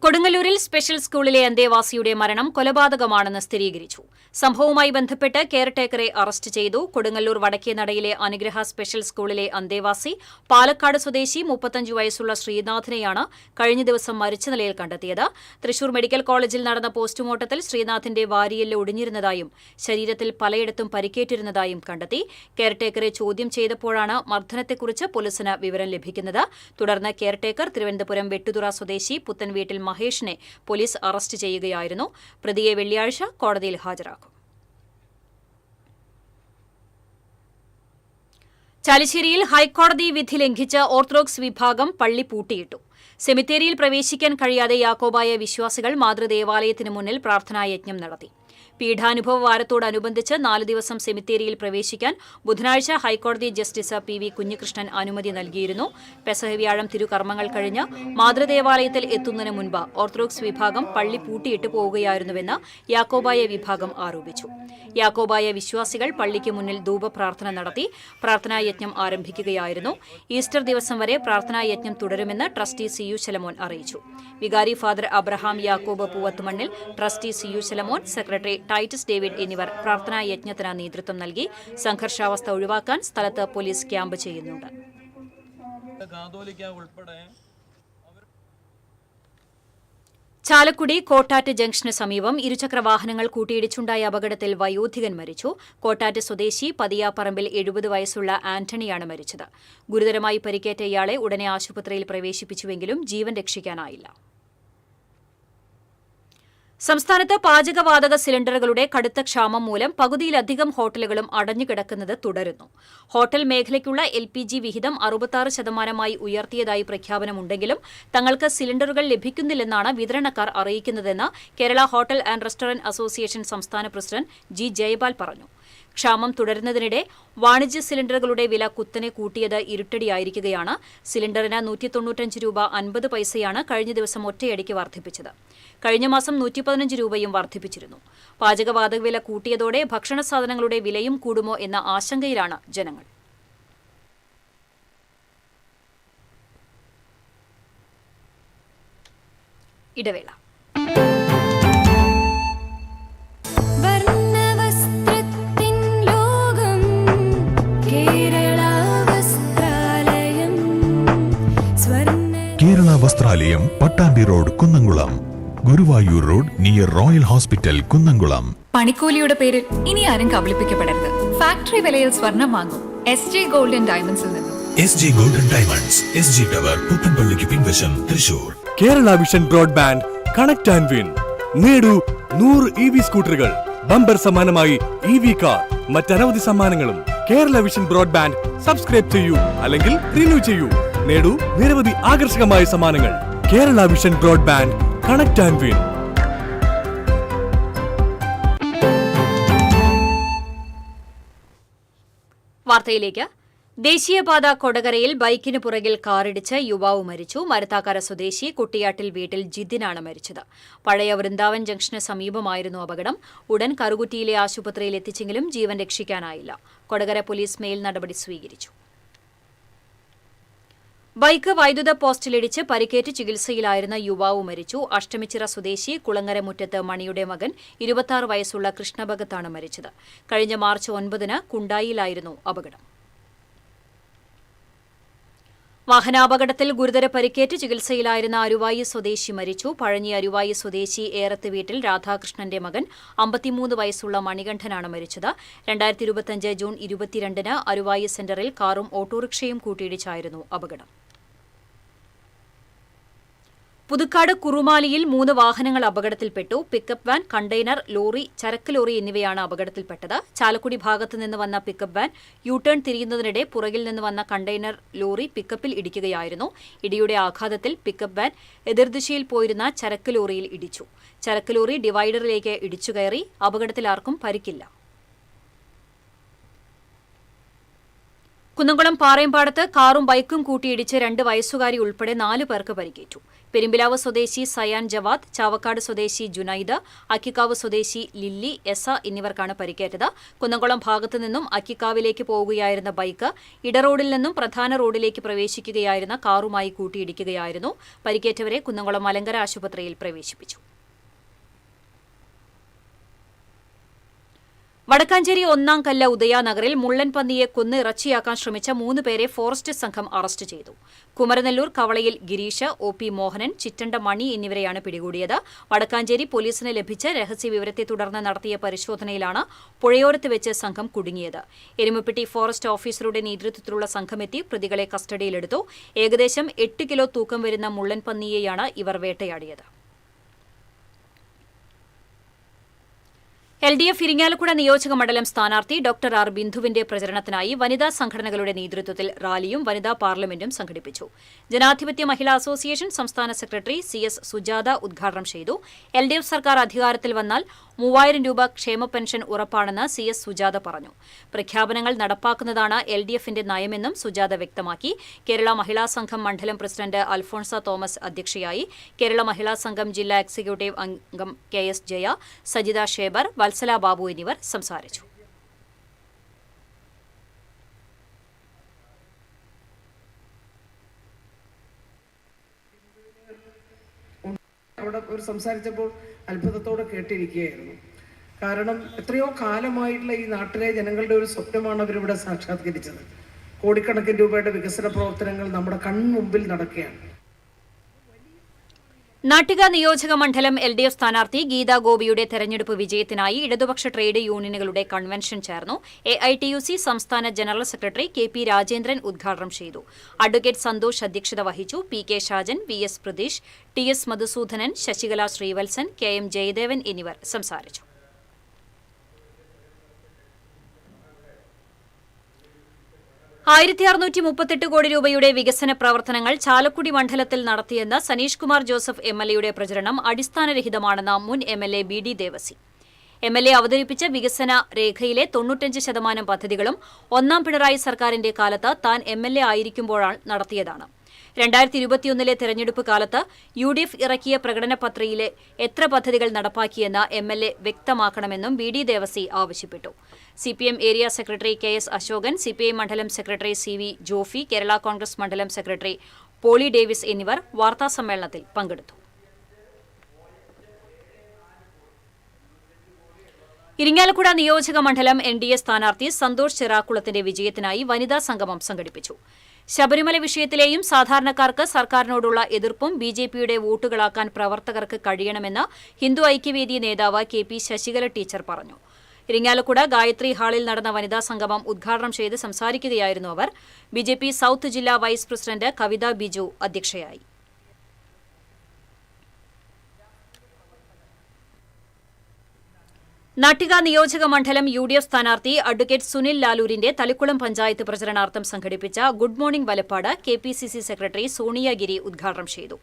കൊടുങ്ങല്ലൂരിൽ സ്പെഷ്യൽ സ്കൂളിലെ അന്തേവാസിയുടെ മരണം കൊലപാതകമാണെന്ന് സ്ഥിരീകരിച്ചു. സംഭവവുമായി ബന്ധപ്പെട്ട് കെയർടേക്കറെ അറസ്റ്റ് ചെയ്തു. കൊടുങ്ങല്ലൂർ വടക്കേനടയിലെ അനുഗ്രഹ സ്പെഷ്യൽ സ്കൂളിലെ അന്തേവാസി പാലക്കാട് സ്വദേശി 35 വയസ്സുള്ള ശ്രീനാഥിനെയാണ് കഴിഞ്ഞ ദിവസം മരിച്ച നിലയിൽ കണ്ടെത്തിയത്. തൃശൂർ മെഡിക്കൽ കോളേജിൽ നടന്ന പോസ്റ്റ്മോർട്ടത്തിൽ ശ്രീനാഥിന്റെ വാരിയെല്ല് ഒടിഞ്ഞിരുന്നതായും ശരീരത്തിൽ പലയിടത്തും പരിക്കേറ്റിരുന്നതായും കണ്ടെത്തി. കെയർടേക്കറെ ചോദ്യം ചെയ്തപ്പോഴാണ് മർദ്ദനത്തെക്കുറിച്ച് പോലീസിന് വിവരം ലഭിക്കുന്നത്. തുടർന്ന് കെയർടേക്കർ തിരുവനന്തപുരം വെട്ടുതുറ സ്വദേശി പുത്തൻവീട്ടിൽ മഹേഷിനെ പോലീസ് അറസ്റ്റ് ചെയ്യുകയായിരുന്നു. പ്രതിയെ വെള്ളിയാഴ്ച കോടതിയിൽ ഹാജരാക്കും. ചാലിശ്ശേരിയിൽ ഹൈക്കോടതി വിധി ലംഘിച്ച് ഓർത്തഡോക്സ് വിഭാഗം പള്ളി പൂട്ടിയിട്ടു. സെമിത്തേരിയിൽ പ്രവേശിക്കാൻ കഴിയാതെ യാക്കോബായ വിശ്വാസികൾ മാതൃദേവാലയത്തിനു മുന്നിൽ പ്രാർത്ഥനായജ്ഞം നടത്തി. പീഠാനുഭവ വാരത്തോടനുബന്ധിച്ച് 4 ദിവസം സെമിത്തേരിയിൽ പ്രവേശിക്കാൻ ബുധനാഴ്ച ഹൈക്കോടതി ജസ്റ്റിസ് PV കുഞ്ഞികൃഷ്ണൻ അനുമതി നൽകിയിരുന്നു. പെസഹ വ്യാഴം തിരുകർമ്മങ്ങൾ കഴിഞ്ഞ് മാതൃദേവാലയത്തിൽ എത്തുന്നതിന് മുൻപ് ഓർത്തഡോക്സ് വിഭാഗം പള്ളി പൂട്ടിയിട്ട് പോവുകയായിരുന്നുവെന്ന് യാക്കോബായ വിഭാഗം ആരോപിച്ചു. യാക്കോബായ വിശ്വാസികൾ പള്ളിക്ക് മുന്നിൽ ധൂപപ്രാർത്ഥന നടത്തി. പ്രാർത്ഥനായജ്ഞം ആരംഭിക്കുകയായിരുന്നു. ഈസ്റ്റർ ദിവസം വരെ പ്രാർത്ഥനായജ്ഞം തുടരുമെന്ന് ട്രസ്റ്റി CU ശലമോൻ അറിയിച്ചു. വികാരി ഫാദർ അബ്രഹാം യാക്കോബ് പൂവത്തുമണ്ണിൽ, trustee CU Shalamon, secretary Titus David എന്നിവർ പ്രാർത്ഥനായജ്ഞത്തിന് നേതൃത്വം നൽകി. സംഘർഷാവസ്ഥ ഒഴിവാക്കാൻ സ്ഥലത്ത് പോലീസ് ക്യാമ്പ് ചെയ്യുന്നുണ്ട്. ചാലക്കുടി കോട്ടാറ്റ് ജംഗ്ഷന് സമീപം ഇരുചക്രവാഹനങ്ങൾ കൂട്ടിയിടിച്ചുണ്ടായ അപകടത്തിൽ വയോധികൻ മരിച്ചു. കോട്ടാറ്റ് സ്വദേശി പതിയാപ്പറമ്പിൽ 70 വയസ്സുള്ള ആന്റണിയാണ് മരിച്ചത്. ഗുരുതരമായി പരിക്കേറ്റ ഇയാളെ ഉടനെ ആശുപത്രിയിൽ പ്രവേശിപ്പിച്ചുവെങ്കിലും ജീവൻ രക്ഷിക്കാനായില്ല. സംസ്ഥാനത്ത് പാചകവാതക സിലിണ്ടറുകളുടെ കടുത്ത ക്ഷാമം മൂലം പകുതിയിലധികം ഹോട്ടലുകളും അടഞ്ഞുകിടക്കുന്നത് തുടരുന്നു. ഹോട്ടൽ മേഖലയ്ക്കുള്ള LPG വിഹിതം 66% ഉയർത്തിയതായി പ്രഖ്യാപനമുണ്ടെങ്കിലും തങ്ങൾക്ക് സിലിണ്ടറുകൾ ലഭിക്കുന്നില്ലെന്നാണ് വിതരണക്കാർ അറിയിക്കുന്നതെന്ന് Kerala hotel and restaurant association സംസ്ഥാന പ്രസിഡന്റ് G. ജയപാൽ പറഞ്ഞു. ക്ഷാമം തുടരുന്നതിനിടെ വാണിജ്യ സിലിണ്ടറുകളുടെ വില കുത്തനെ കൂട്ടിയത് ഇരുട്ടടിയായിരിക്കുകയാണ്. സിലിണ്ടറിന് 195 രൂപ 50 പൈസയാണ് കഴിഞ്ഞ ദിവസം ഒറ്റയടിക്ക് വർദ്ധിപ്പിച്ചത്. കഴിഞ്ഞ മാസം 115 രൂപയും വർദ്ധിപ്പിച്ചിരുന്നു. പാചകവാതക വില കൂട്ടിയതോടെ ഭക്ഷണ സാധനങ്ങളുടെ വിലയും കൂടുമോ എന്ന ആശങ്കയിലാണ് ജനങ്ങൾ. ഇടവേള. Kerala Vasthralayam, Pattambi road, Kunnamkulam. Guruvayur road near royal hospital, Kunnamkulam. പണിക്കൂലിയുടെ പേരിൽ ഇനി ആരും കബളിപ്പിക്കപ്പെടരുത്. ഫാക്ടറി വിലയിൽ സ്വർണം വാങ്ങും SJ ഗോൾഡൻ ഡയമണ്ട്സിൽ നിന്നും. SJ golden diamonds, SG tower, പുത്തൻപള്ളിക്ക് പിൻവശം, Thrissur. Kerala vision broadband connect and win. നേടൂ 100 EV സ്കൂട്ടറുകൾ, ബമ്പർ സമ്മാനമായി EV കാർ, മറ്റനവധി സമ്മാനങ്ങളും. കേരള വിഷൻ ബ്രോഡ്ബാൻഡ് സബ്സ്ക്രൈബ് ചെയ്യൂ, അല്ലെങ്കിൽ റിന്യൂ ചെയ്യൂ. നേടൂ നിരവധി ആകർഷകമായ സമ്മാനങ്ങൾ. Kerala vision broadband connect and win. വാർത്തയിലേക്ക്. ദേശീയപാത കൊടകരയിൽ ബൈക്കിന് പുറകിൽ കാറിടിച്ച് യുവാവ് മരിച്ചു. മരത്താക്കര സ്വദേശി കുട്ടിയാട്ടിൽ വീട്ടിൽ ജിതിനാണ് മരിച്ചത്. പഴയ വൃന്ദാവൻ ജംഗ്ഷന് സമീപമായിരുന്നു അപകടം. ഉടൻ കറുകുറ്റിയിലെ ആശുപത്രിയിൽ എത്തിച്ചെങ്കിലും ജീവൻ രക്ഷിക്കാനായില്ല. കൊടകര പോലീസ് മേൽ നടപടി സ്വീകരിച്ചു. ബൈക്ക് വൈദ്യുത പോസ്റ്റിലിടിച്ച് പരിക്കേറ്റ് ചികിത്സയിലായിരുന്ന യുവാവ് മരിച്ചു. അഷ്ടമിച്ചിറ സ്വദേശി കുളങ്ങര മുറ്റത്ത് മണിയുടെ മകൻ 26 വയസ്സുള്ള കൃഷ്ണഭഗത്താണ് മരിച്ചത്. കഴിഞ്ഞ മാർച്ച് 9 കുണ്ടായിലായിരുന്നു അപകടം. വാഹനാപകടത്തിൽ ഗുരുതര പരിക്കേറ്റ് ചികിത്സയിലായിരുന്ന അരുവായി സ്വദേശി മരിച്ചു. പഴഞ്ഞി അരുവായി സ്വദേശി ഏറത്ത് വീട്ടിൽ രാധാകൃഷ്ണന്റെ മകൻ 53 വയസ്സുള്ള മണികണ്ഠനാണ് മരിച്ചത്. 2025 ജൂൺ 22 അരുവായി സെന്ററിൽ കാറും ഓട്ടോറിക്ഷയും കൂട്ടിയിടിച്ചായിരുന്നു അപകടം. പുതുക്കാട് കുറുമാലിയിൽ 3 വാഹനങ്ങൾ അപകടത്തിൽപ്പെട്ടു. പിക്കപ്പ് വാൻ, കണ്ടെയ്നർ ലോറി, ചരക്ക് ലോറി എന്നിവയാണ് അപകടത്തിൽപ്പെട്ടത്. ചാലക്കുടി ഭാഗത്തു നിന്ന് വന്ന പിക്കപ്പ് വാൻ യു-ടേൺ തിരിയുന്നതിനിടെ പുറകിൽ നിന്ന് വന്ന കണ്ടെയ്നർ ലോറി പിക്കപ്പിൽ ഇടിക്കുകയായിരുന്നു. ഇടിയുടെ ആഘാതത്തിൽ പിക്കപ്പ് വാൻ എതിർദിശയിൽ പോയിരുന്ന ചരക്ക് ലോറിയിൽ ഇടിച്ചു. ചരക്ക് ലോറി ഡിവൈഡറിലേക്ക് ഇടിച്ചുകയറി. അപകടത്തിൽ ആർക്കും പരിക്കില്ല. കുന്നംകുളം പാറയമ്പാടത്ത് കാറും ബൈക്കും കൂട്ടിയിടിച്ച് 2 വയസ്സുകാരി ഉൾപ്പെടെ 4 പേർക്ക് പരിക്കേറ്റു. പെരുമ്പിലാവ് സ്വദേശി സയാൻ ജവാദ്, ചാവക്കാട് സ്വദേശി ജുനൈദ്, അക്കിക്കാവ് സ്വദേശി ലില്ലി, എസ എന്നിവർക്കാണ് പരിക്കേറ്റത്. കുന്നംകുളം ഭാഗത്തു നിന്നും അക്കിക്കാവിലേക്ക് പോവുകയായിരുന്ന ബൈക്ക് ഇടറോഡിൽ നിന്നും പ്രധാന റോഡിലേക്ക് പ്രവേശിക്കുകയായിരുന്ന കാറുമായി കൂട്ടിയിടിക്കുകയായിരുന്നു. പരിക്കേറ്റവരെ കുന്നംകുളം മലങ്കര ആശുപത്രിയിൽ പ്രവേശിപ്പിച്ചു. വടക്കാഞ്ചേരി 1-ാം കല്ല് ഉദയാനഗറിൽ മുള്ളൻ പന്നിയെ കൊന്ന് ഇറച്ചിയാക്കാൻ ശ്രമിച്ച 3 പേരെ ഫോറസ്റ്റ് സംഘം അറസ്റ്റ് ചെയ്തു. കുമരനെല്ലൂർ കവളയിൽ ഗിരീഷ്, ഒ.പി. മോഹനൻ, ചിറ്റണ്ട മണി എന്നിവരെയാണ് പിടികൂടിയത്. വടക്കാഞ്ചേരി പോലീസിന് ലഭിച്ച രഹസ്യവിവരത്തെ തുടർന്ന് നടത്തിയ പരിശോധനയിലാണ് പുഴയോരത്ത് വെച്ച് സംഘം കുടുങ്ങിയത്. എരുമപ്പെട്ടി ഫോറസ്റ്റ് ഓഫീസറുടെ നേതൃത്വത്തിലുള്ള സംഘമെത്തി പ്രതികളെ കസ്റ്റഡിയിലെടുത്തു. ഏകദേശം 8 കിലോ തൂക്കം വരുന്ന മുള്ളൻ പന്നിയെയാണ് ഇവർ വേട്ടയാടിയത്. LDF ഇരിങ്ങാലക്കുട നിയോജക മണ്ഡലം സ്ഥാനാർത്ഥി ഡോക്ടർ ആർ ബിന്ദുവിന്റെ പ്രചരണത്തിനായി വനിതാ സംഘടനകളുടെ നേതൃത്വത്തിൽ റാലിയും വനിതാ പാർലമെന്റും സംഘടിപ്പിച്ചു. ജനാധിപത്യ മഹിളാ അസോസിയേഷൻ സംസ്ഥാന സെക്രട്ടറി CS സുജാത ഉദ്ഘാടനം ചെയ്തു. LDF സർക്കാർ അധികാരത്തിൽ വന്നാൽ 3000 രൂപ ക്ഷേമ പെൻഷൻ ഉറപ്പാണെന്ന് CS സുജാത പറഞ്ഞു. പ്രഖ്യാപനങ്ങൾ നടപ്പാക്കുന്നതാണ് LDFന്റെ നയമെന്നും സുജാത വ്യക്തമാക്കി. കേരള മഹിളാ സംഘം മണ്ഡലം പ്രസിഡന്റ് അൽഫോൺസ തോമസ് അധ്യക്ഷയായി. കേരള മഹിളാ സംഘം ജില്ലാ എക്സിക്യൂട്ടീവ് അംഗം KS ജയ, സജിത ഷേബർ, വത്സല ബാബു എന്നിവർ സംസാരിച്ചു. അവിടെ സംസാരിച്ചപ്പോൾ അത്ഭുതത്തോടെ കേട്ടിരിക്കുകയായിരുന്നു. കാരണം എത്രയോ കാലമായിട്ടുള്ള ഈ നാട്ടിലെ ജനങ്ങളുടെ ഒരു സ്വപ്നമാണ് അവരിവിടെ സാക്ഷാത്കരിച്ചത്. കോടിക്കണക്കിന് രൂപയുടെ വികസന പ്രവർത്തനങ്ങൾ നമ്മുടെ കൺമുമ്പിൽ നടക്കുകയാണ്. നാട്ടിക നിയോജക മണ്ഡലം LDF സ്ഥാനാർത്ഥി ഗീതാ ഗോപിയുടെ തെരഞ്ഞെടുപ്പ് വിജയത്തിനായി ഇടതുപക്ഷ ട്രേഡ് യൂണിയനുകളുടെ കൺവെൻഷൻ ചേർന്നു. AITUC സംസ്ഥാന ജനറൽ സെക്രട്ടറി KP രാജേന്ദ്രൻ ഉദ്ഘാടനം ചെയ്തു. അഡ്വക്കേറ്റ് സന്തോഷ് അധ്യക്ഷത വഹിച്ചു. PK Shajan, VS Pratheesh, TS Madhusoodanan, Sasikala Sreevalsan, KM Jayadevan എന്നിവർ സംസാരിച്ചു. $1638 കോടി രൂപയുടെ വികസന പ്രവർത്തനങ്ങൾ ചാലക്കുടി മണ്ഡലത്തിൽ നടത്തിയെന്ന് സനീഷ് കുമാർ ജോസഫ് MLAയുടെ പ്രചരണം അടിസ്ഥാനരഹിതമാണെന്ന് മുൻ MLA BD ദേവസി. MLA അവതരിപ്പിച്ച വികസന രേഖയിലെ 95% പദ്ധതികളും 1-ാം പിണറായി സർക്കാരിന്റെ കാലത്ത് താൻ MLA ആയിരിക്കുമ്പോഴാണ് നടത്തിയതാണ്. 2021 തെരഞ്ഞെടുപ്പ് കാലത്ത് UDF ഇറക്കിയ പ്രകടന പത്രികയിലെ എത്ര പദ്ധതികൾ നടപ്പാക്കിയെന്ന് MLA വ്യക്തമാക്കണമെന്നും BD ദേവസി ആവശ്യപ്പെട്ടു. CPM area secretary KS Ashokan, CPI മണ്ഡലം സെക്രട്ടറി CV ജോഫി, കേരള കോൺഗ്രസ് മണ്ഡലം സെക്രട്ടറി പോളി ഡേവിസ് എന്നിവർ വാർത്താസമ്മേളനത്തിൽ പങ്കെടുത്തു. ഇരിങ്ങാലക്കുട നിയോജക മണ്ഡലം NDA സ്ഥാനാർത്ഥി സന്തോഷ് ചിറാക്കുളത്തിന്റെ വിജയത്തിനായി വനിതാ സംഗമം സംഘടിപ്പിച്ചു. ശബരിമല വിഷയത്തിലെയും സാധാരണക്കാർക്ക് സർക്കാരിനോടുള്ള എതിർപ്പും BJPയുടെ വോട്ടുകളാക്കാൻ പ്രവർത്തകർക്ക് കഴിയണമെന്ന് ഹിന്ദു ഐക്യവേദി നേതാവ് KP ശശികല ടീച്ചർ പറഞ്ഞു. ഇരിങ്ങാലക്കുട ഗായത്രി ഹാളിൽ നടന്ന വനിതാ സംഗമം ഉദ്ഘാടനം ചെയ്ത് സംസാരിക്കുകയായിരുന്നു അവർ. BJP സൌത്ത് ജില്ലാ വൈസ് പ്രസിഡന്റ് കവിത ബിജു അധ്യക്ഷയായി. നാട്ടിക നിയോജക മണ്ഡലം UDF സ്ഥാനാർത്ഥി അഡ്വക്കേറ്റ് സുനിൽ ലാലൂരിന്റെ തളിക്കുളം പഞ്ചായത്ത് പ്രചരണാർത്ഥം സംഘടിപ്പിച്ച good morning Valappad KPCC secretary Sonia Giri ഉദ്ഘാടനം ചെയ്തു.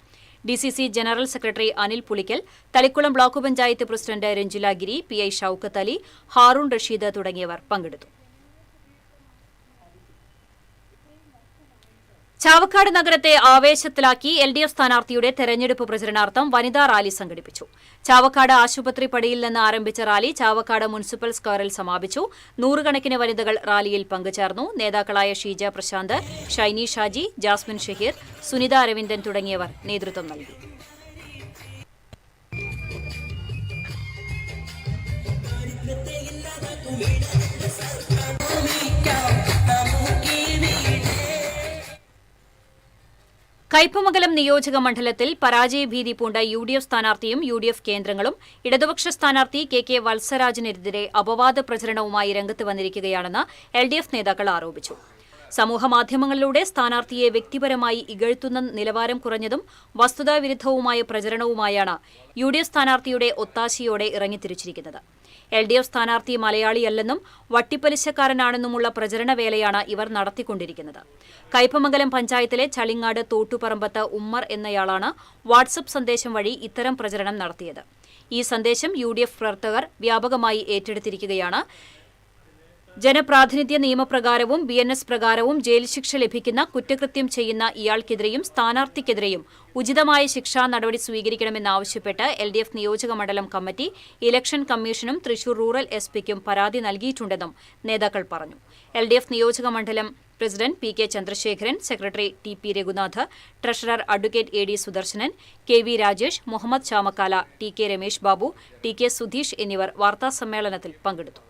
DCC general secretary Anil Pulikkal, Thalikulam block panchayat president Ranjila Giri, PI Shoukath Ali, Haroon Rasheed തുടങ്ങിയവർ പങ്കെടുത്തു. ചാവക്കാട് നഗരത്തെ ആവേശത്തിലാക്കി LDF സ്ഥാനാർത്ഥിയുടെ തെരഞ്ഞെടുപ്പ് പ്രചരണാർത്ഥം വനിതാ റാലി സംഘടിപ്പിച്ചു. ചാവക്കാട് ആശുപത്രി പടിയിൽ നിന്ന് ആരംഭിച്ച റാലി ചാവക്കാട് മുനിസിപ്പൽ സ്ക്വയറിൽ സമാപിച്ചു. നൂറുകണക്കിന് വനിതകൾ റാലിയിൽ പങ്കുചേർന്നു. നേതാക്കളായ ഷീജ പ്രശാന്ത്, ഷൈനി ഷാജി, ജാസ്മിൻ ഷഹീർ, സുനിത അരവിന്ദൻ തുടങ്ങിയവർ നേതൃത്വം നൽകി. കയ്പമംഗലം നിയോജക മണ്ഡലത്തിൽ പരാജയഭീതി പൂണ്ട UDF സ്ഥാനാർത്ഥിയും UDF കേന്ദ്രങ്ങളും ഇടതുപക്ഷ സ്ഥാനാർത്ഥി KK വത്സരാജിനെതിരെ അപവാദ പ്രചരണവുമായി രംഗത്ത് വന്നിരിക്കുകയാണെന്ന് LDF നേതാക്കൾ ആരോപിച്ചു. സമൂഹമാധ്യമങ്ങളിലൂടെ സ്ഥാനാർത്ഥിയെ വ്യക്തിപരമായി ഇകഴ്ത്തുന്ന നിലവാരം കുറഞ്ഞതും വസ്തുതാവിരുദ്ധവുമായ പ്രചരണവുമായാണ് UDF സ്ഥാനാർത്ഥിയുടെ ഒത്താശയോടെ ഇറങ്ങിത്തിരിച്ചിരിക്കുന്നത്. LDF സ്ഥാനാർത്ഥി മലയാളിയല്ലെന്നും വട്ടിപ്പലിശക്കാരനാണെന്നുമുള്ള പ്രചരണവേലയാണ് ഇവർ നടത്തിക്കൊണ്ടിരിക്കുന്നത്. കയ്പമംഗലം പഞ്ചായത്തിലെ ചളിങ്ങാട് തോട്ടുപറമ്പത്ത് ഉമ്മർ എന്നയാളാണ് വാട്സപ്പ് സന്ദേശം വഴി ഇത്തരം പ്രചരണം നടത്തിയത്. ഈ സന്ദേശം UDF പ്രവർത്തകർ വ്യാപകമായി ഏറ്റെടുത്തിരിക്കുകയാണ്. ജനപ്രാതിനിധ്യ നിയമപ്രകാരവും BNS പ്രകാരവും ജയിൽ ശിക്ഷ ലഭിക്കുന്ന കുറ്റകൃത്യം ചെയ്യുന്ന ഇയാൾക്കെതിരെയും സ്ഥാനാർത്ഥിക്കെതിരെയും ഉചിതമായ ശിക്ഷാ നടപടി സ്വീകരിക്കണമെന്നാവശ്യപ്പെട്ട് LDF നിയോജക മണ്ഡലം കമ്മിറ്റി ഇലക്ഷൻ കമ്മീഷനും തൃശൂർ റൂറൽ SP-ക്കും പരാതി നൽകിയിട്ടുണ്ടെന്നും നേതാക്കൾ പറഞ്ഞു. LDF നിയോജക മണ്ഡലം president PK Chandrasekharan, secretary TP Raghunath, treasurer advocate AD Sudarsanan, KV Rajesh, Muhammad Chamakkala, TK Ramesh Babu, TK Sudheesh എന്നിവർ വാർത്താസമ്മേളനത്തിൽ പങ്കെടുത്തു.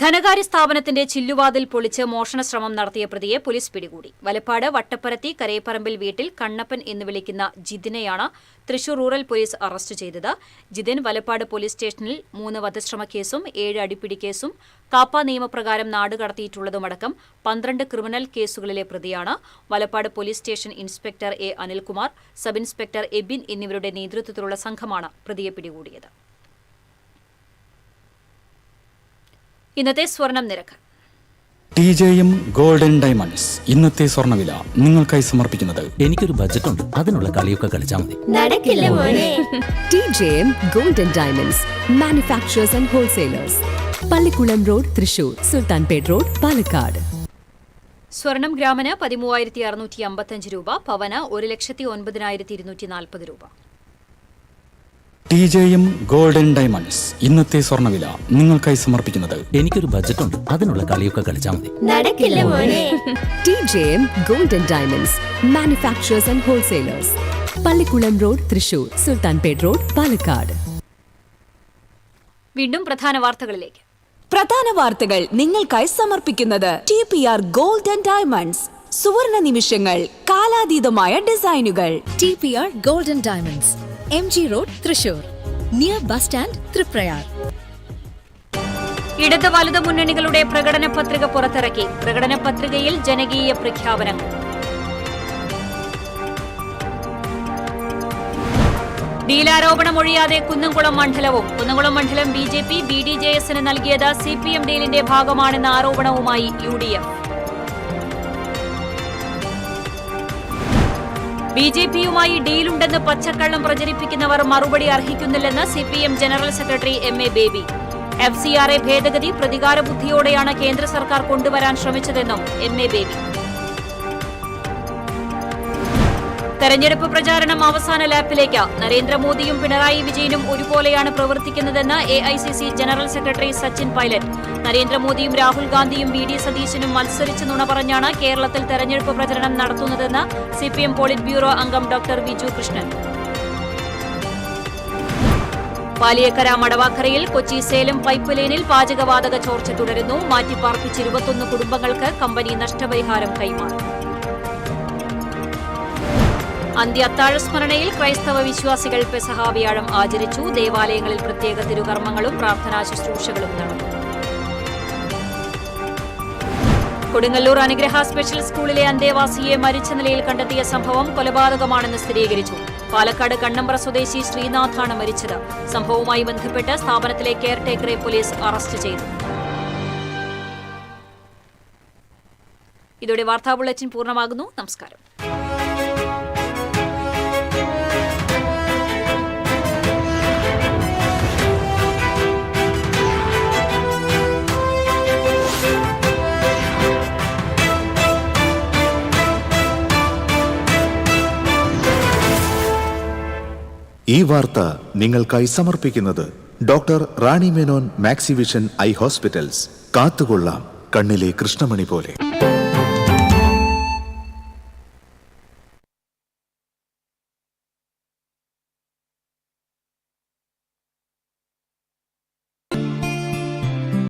ധനകാര്യ സ്ഥാപനത്തിന്റെ ചില്ലുവാതിൽ പൊളിച്ച് മോഷണശ്രമം നടത്തിയ പ്രതിയെ പോലീസ് പിടികൂടി. വലപ്പാട് വട്ടപ്പരത്തി കരേപ്പറമ്പിൽ വീട്ടിൽ കണ്ണപ്പൻ എന്ന് വിളിക്കുന്ന ജിതിനെയാണ് തൃശൂർ റൂറൽ പോലീസ് അറസ്റ്റ് ചെയ്തത്. ജിതിൻ വലപ്പാട് പോലീസ് സ്റ്റേഷനിൽ 3 വധശ്രമ കേസും 7 അടിപ്പിടി കേസും കാപ്പ നിയമപ്രകാരം നാടുകടത്തിയിട്ടുള്ളതുമടക്കം 12 ക്രിമിനൽ കേസുകളിലെ പ്രതിയാണ്. Valappad police station inspector A Anilkumar, sub inspector Abin എന്നിവരുടെ നേതൃത്വത്തിലുള്ള സംഘമാണ് പ്രതിയെ പിടികൂടിയത്. ഇന്നത്തെ സ്വർണം നിരക്ക്. TJM ഗോൾഡൻ ഡയമണ്ട്സ് ഇന്നത്തെ സ്വർണ്ണവില നിങ്ങൾക്കായി സമർപ്പിക്കുന്നത് എനിക്കൊരു ബജറ്റ് ഉണ്ട്, അതിനുള്ള കളിയൊക്കെ കളിച്ചാൽ മതി. നടക്കില്ല മോനെ. TJM golden diamonds manufacturers and wholesalers, Pallikulam road, Thrissur, Sultanpet road, Palakkad. സ്വർണം ഗ്രാമിന് 13,655 രൂപ, പവന് 1,09,240 രൂപ. TJM ഗോൾഡൻ ഡയമണ്ട്സ് ഇന്നത്തെ സ്വർണ്ണവില നിങ്ങൾക്കായി സമർപ്പിക്കുന്നത് എനിക്കൊരു ബജറ്റ് ഉണ്ട്, അതിനുള്ള കളിയൊക്കെ കളിച്ചാൽ മതി. നടക്കില്ല മോനെ. TJM golden diamonds manufacturers and wholesalers, Pallikulam road, Thrissur, Sultanpet road, Palakkad. വീണ്ടും പ്രധാന വാർത്തകളിലേക്ക്. പ്രധാന വാർത്തകൾ നിങ്ങൾക്കായി സമർപ്പിക്കുന്നത് TPR ഗോൾഡൻ ഡയമണ്ട്സ്. സുവർണ നിമിഷങ്ങൾ, കാലാതീതമായ ഡിസൈനുകൾ. TPR golden diamonds, MG road, Thrissur, near bus stand, Triprayar. ഇടത് വലത് മുന്നണികളുടെ പ്രകടന പത്രിക പുറത്തിറക്കി. പ്രകടന പത്രികയിൽ ജനകീയ പ്രഖ്യാപനങ്ങൾ. ഡീലാരോപണം ഒഴിയാതെ കുന്നംകുളം മണ്ഡലവും. കുന്നംകുളം മണ്ഡലം BJP BDJS-ന് നൽകിയത് CPM ഡീലിന്റെ ഭാഗമാണെന്ന ആരോപണവുമായി UDF. BJP-യുമായി ഡീലുണ്ടെന്ന് പച്ചക്കള്ളം പ്രചരിപ്പിക്കുന്നവർ മറുപടി അർഹിക്കുന്നില്ലെന്ന് CPM general secretary MA baby. FCRA ഭേദഗതി പ്രതികാരബുദ്ധിയോടെയാണ് കേന്ദ്ര സർക്കാർ കൊണ്ടുവരാൻ ശ്രമിച്ചതെന്നും MA ബേബി. തെരഞ്ഞെടുപ്പ് പ്രചാരണം അവസാന ലാപ്പിലേക്ക്. നരേന്ദ്രമോദിയും പിണറായി വിജയനും ഒരുപോലെയാണ് പ്രവർത്തിക്കുന്നതെന്ന് AICC general secretary Sachin Pilot. നരേന്ദ്രമോദിയും രാഹുൽ ഗാന്ധിയും VD സതീശനും മത്സരിച്ച് നുണ പറഞ്ഞാണ് കേരളത്തിൽ തെരഞ്ഞെടുപ്പ് പ്രചരണം നടത്തുന്നതെന്ന് CPM പോളിറ്റ് ബ്യൂറോ അംഗം ഡോക്ടർ വിജു കൃഷ്ണൻ. പാലിയേക്കര മടവാക്കരയിൽ കൊച്ചി സേലം പൈപ്പ് ലൈനിൽ പാചകവാതക ചോർച്ച തുടരുന്നു. മാറ്റിപ്പാർപ്പിച്ച് 21 കുടുംബങ്ങൾക്ക് കമ്പനി നഷ്ടപരിഹാരം കൈമാറി. അന്ത്യ അത്താഴ സ്മരണയിൽ ക്രൈസ്തവ വിശ്വാസികൾ പെസഹ വ്യാഴം ആചരിച്ചു. ദേവാലയങ്ങളിൽ പ്രത്യേക തിരുകർമ്മങ്ങളും പ്രാർത്ഥനാ ശുശ്രൂഷകളും നടന്നു. കൊടുങ്ങല്ലൂർ അനുഗ്രഹ സ്പെഷ്യൽ സ്കൂളിലെ അന്തേവാസിയെ മരിച്ച നിലയിൽ കണ്ടെത്തിയ സംഭവം കൊലപാതകമാണെന്ന് സ്ഥിരീകരിച്ചു. പാലക്കാട് കണ്ണമ്പ്ര സ്വദേശി ശ്രീനാഥാണ് മരിച്ചത്. സംഭവവുമായി ബന്ധപ്പെട്ട് സ്ഥാപനത്തിലെ കെയർടേക്കറെ പോലീസ് അറസ്റ്റ് ചെയ്തു. ഇതോടെ വാർത്താ ബുള്ളറ്റിൻ പൂർണ്ണമാകുന്നു. നമസ്കാരം. ഈ വാർത്ത നിങ്ങൾക്കായി സമർപ്പിക്കുന്നത് doctor Rani Menon Maxivision I hospitals. കാത്തുകൊള്ളാം കണ്ണിലെ കൃഷ്ണമണി പോലെ.